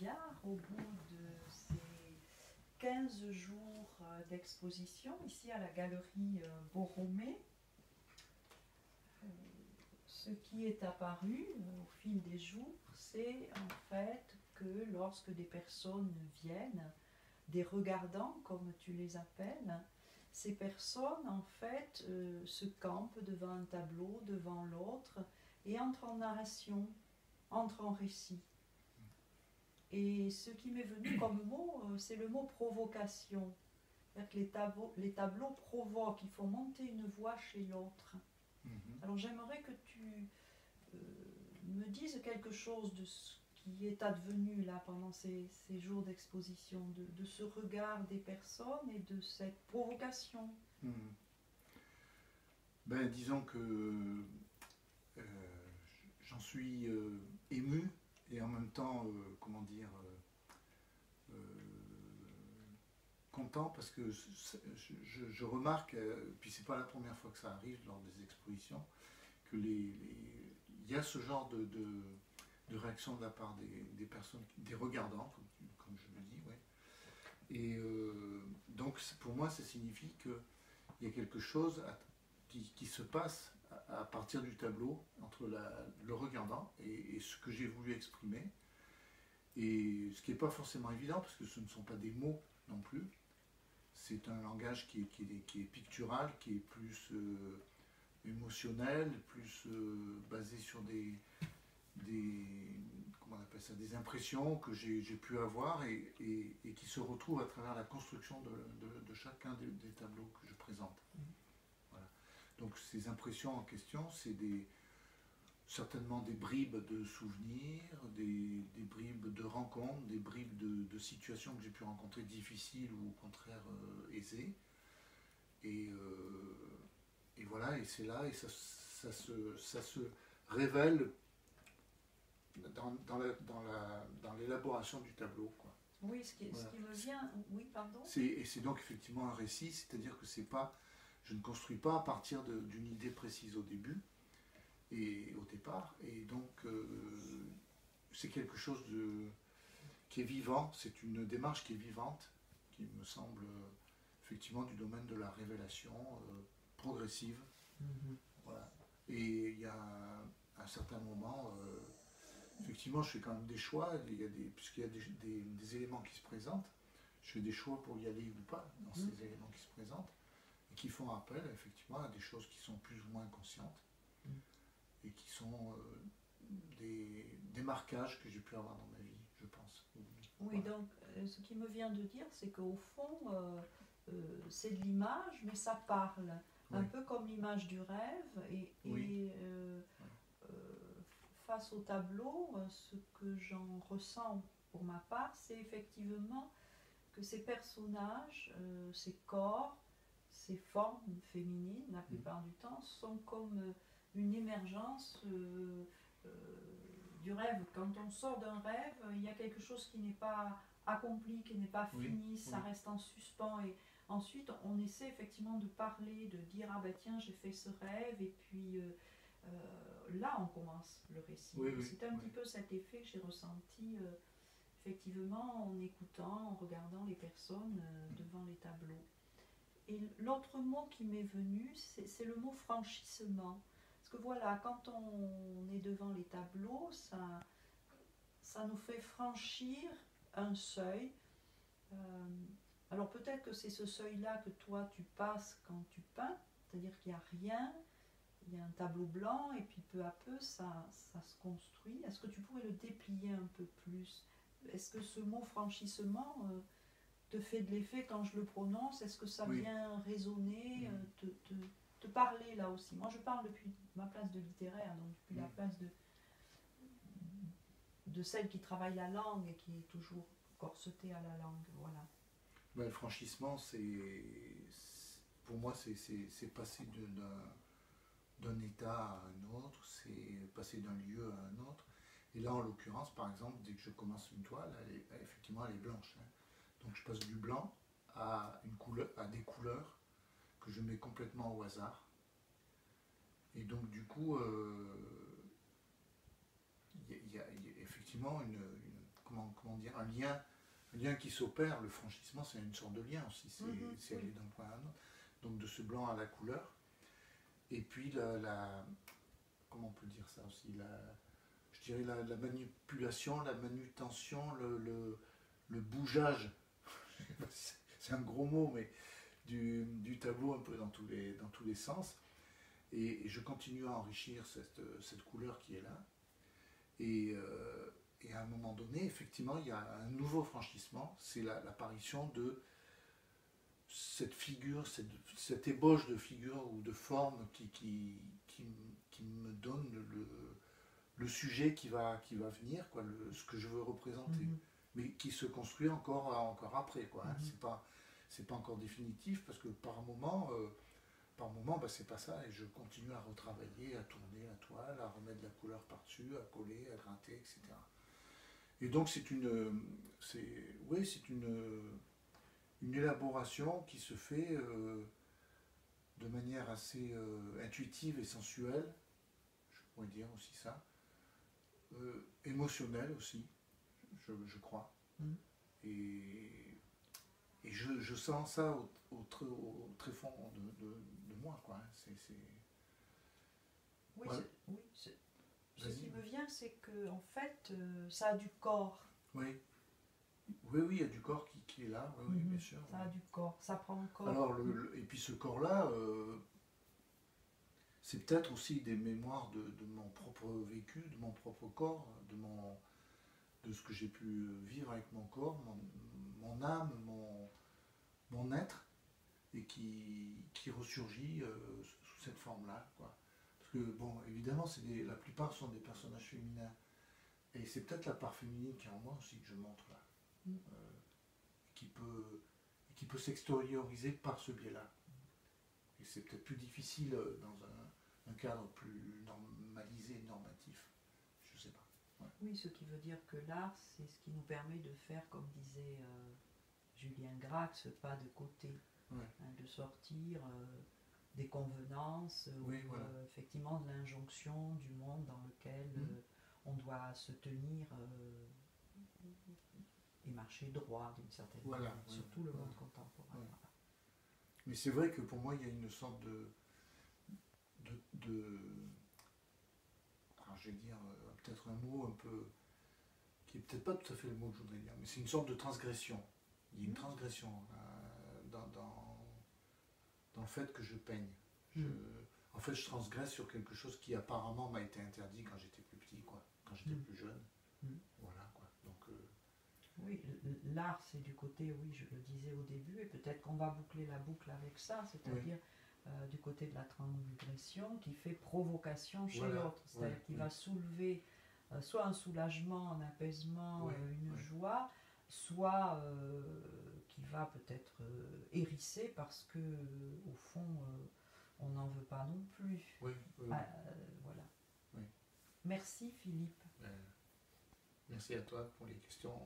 Billard, au bout de ces 15 jours d'exposition ici à la galerie Borromée. Ce qui est apparu au fil des jours, c'est en fait que lorsque des personnes viennent, des regardants comme tu les appelles, ces personnes en fait se campent devant un tableau, devant l'autre, et entrent en narration, entrent en récit. Et ce qui m'est venu comme mot, c'est le mot provocation. C'est-à-dire que les tableaux provoquent, il faut monter une voix chez l'autre. Alors j'aimerais que tu me dises quelque chose de ce qui est advenu là pendant ces jours d'exposition, de ce regard des personnes et de cette provocation. Ben, disons que j'en suis ému et en même temps, comment dire, content parce que je remarque, puis c'est pas la première fois que ça arrive lors des expositions, que il y a ce genre de réaction de la part des personnes, des regardants, comme je le dis, ouais. Et donc pour moi ça signifie qu'il y a quelque chose qui se passe à partir du tableau entre le regardant et ce que j'ai voulu exprimer, et ce qui n'est pas forcément évident parce que ce ne sont pas des mots non plus, c'est un langage qui est pictural, qui est plus émotionnel, plus basé sur comment on appelle ça, des impressions que j'ai pu avoir et qui se retrouvent à travers la construction de chacun des tableaux que je présente. Voilà. Donc ces impressions en question, c'est certainement des bribes de souvenirs, des bribes de rencontres, des bribes de situations que j'ai pu rencontrer difficiles ou au contraire aisées. Et voilà, et c'est là, et ça se révèle dans l'élaboration du tableau, quoi. Oui, ce qui me vient... Oui, pardon. Et c'est donc effectivement un récit, c'est-à-dire que c'est pas, je ne construis pas à partir d'une idée précise au début, et au départ, et donc c'est quelque chose qui est vivant, c'est une démarche qui est vivante, qui me semble effectivement du domaine de la révélation progressive. Voilà. Et il y a un certain moment, effectivement je fais quand même des choix, puisqu'il y a des éléments qui se présentent, je fais des choix pour y aller ou pas dans ces éléments qui se présentent, et qui font appel effectivement à des choses qui sont plus ou moins conscientes, et qui sont des marquages que j'ai pu avoir dans ma vie, je pense. Oui, voilà. Donc ce qui me vient de dire, c'est qu'au fond, c'est de l'image, mais ça parle. Oui. Un peu comme l'image du rêve. Oui. Face au tableau, ce que j'en ressens pour ma part, c'est effectivement que ces personnages, ces corps, ces formes féminines, la plupart du temps, sont comme une émergence du rêve. Quand on sort d'un rêve, il y a quelque chose qui n'est pas accompli, qui n'est pas fini, ça reste en suspens, et ensuite on essaie effectivement de parler, de dire ah ben tiens j'ai fait ce rêve, et puis là on commence le récit. C'est un petit peu cet effet que j'ai ressenti effectivement en écoutant, en regardant les personnes devant les tableaux. Et l'autre mot qui m'est venu, c'est le mot franchissement. Parce que voilà, quand on est devant les tableaux, ça nous fait franchir un seuil. Alors peut-être que c'est ce seuil-là que toi tu passes quand tu peins, c'est-à-dire qu'il n'y a rien, il y a un tableau blanc, et puis peu à peu ça se construit. Est-ce que tu pourrais le déplier un peu plus? Est-ce que ce mot franchissement te fait de l'effet quand je le prononce? Est-ce que ça vient résonner, te parler là aussi? Moi je parle depuis ma place de littéraire, donc depuis la place de celle qui travaille la langue et qui est toujours corsetée à la langue, voilà. Ben, le franchissement, pour moi c'est passer d'un état à un autre, c'est passer d'un lieu à un autre. Et là en l'occurrence, par exemple, dès que je commence une toile, effectivement elle est blanche, hein. Donc je passe du blanc à des couleurs que je mets complètement au hasard. Et donc du coup, il y a effectivement comment dire, un lien qui s'opère. Le franchissement, c'est une sorte de lien aussi, c'est aller d'un point à un autre. Donc de ce blanc à la couleur. Et puis comment on peut dire ça aussi, je dirais la manipulation, la manutention, le bougeage, c'est un gros mot, mais du tableau un peu dans tous les sens. Et je continue à enrichir cette couleur qui est là. Et à un moment donné, effectivement, il y a un nouveau franchissement, c'est l'apparition de cette figure, cette ébauche de figure ou de forme qui me donne le sujet qui va venir, quoi, ce que je veux représenter, mais qui se construit encore après, quoi, hein. C'est pas encore définitif, parce que par moment, c'est pas ça, et je continue à retravailler, à tourner la toile, à remettre de la couleur par-dessus, à coller, à gratter, etc. Et donc c'est une élaboration qui se fait de manière assez intuitive et sensuelle, je pourrais dire aussi ça, émotionnelle aussi, je crois. Et je sens ça au très fond de moi, quoi. Oui, ouais. Ce qui me vient, c'est que en fait, ça a du corps. Oui, il y a du corps qui est là, oui, bien sûr. Ça a du corps, ça prend corps. Alors, et puis ce corps-là, c'est peut-être aussi des mémoires de mon propre vécu, de mon propre corps, de ce que j'ai pu vivre avec mon corps, mon âme, mon être, et qui ressurgit sous cette forme-là, quoi. Parce que, bon, évidemment, la plupart sont des personnages féminins. Et c'est peut-être la part féminine qui est en moi aussi que je montre là. Qui peut s'extérioriser par ce biais-là. Et c'est peut-être plus difficile dans un cadre plus normalisé, normatif. Je sais pas. Ouais. Oui, ce qui veut dire que l'art, c'est ce qui nous permet de faire, comme disait Julien Gracq, ce pas de côté. Ouais. De sortir des convenances, voilà. Effectivement de l'injonction du monde dans lequel on doit se tenir et marcher droit d'une certaine manière, surtout le monde contemporain. Ouais. Voilà. Mais c'est vrai que pour moi, il y a une sorte alors je vais dire peut-être un mot un peu qui est peut-être pas tout à fait le mot que je voudrais dire, mais c'est une sorte de transgression. Il y a une transgression dans le fait que je peigne. En fait, je transgresse sur quelque chose qui apparemment m'a été interdit quand j'étais plus petit, quoi, quand j'étais plus jeune. Voilà, quoi. Donc, oui, l'art, c'est du côté, oui, je le disais au début, et peut-être qu'on va boucler la boucle avec ça, c'est-à-dire du côté de la transgression qui fait provocation chez l'autre, c'est-à-dire qui va soulever soit un soulagement, un apaisement, une joie, soit qui va peut-être hérisser parce que au fond on n'en veut pas non plus. Voilà. Merci Philippe. Merci à toi pour les questions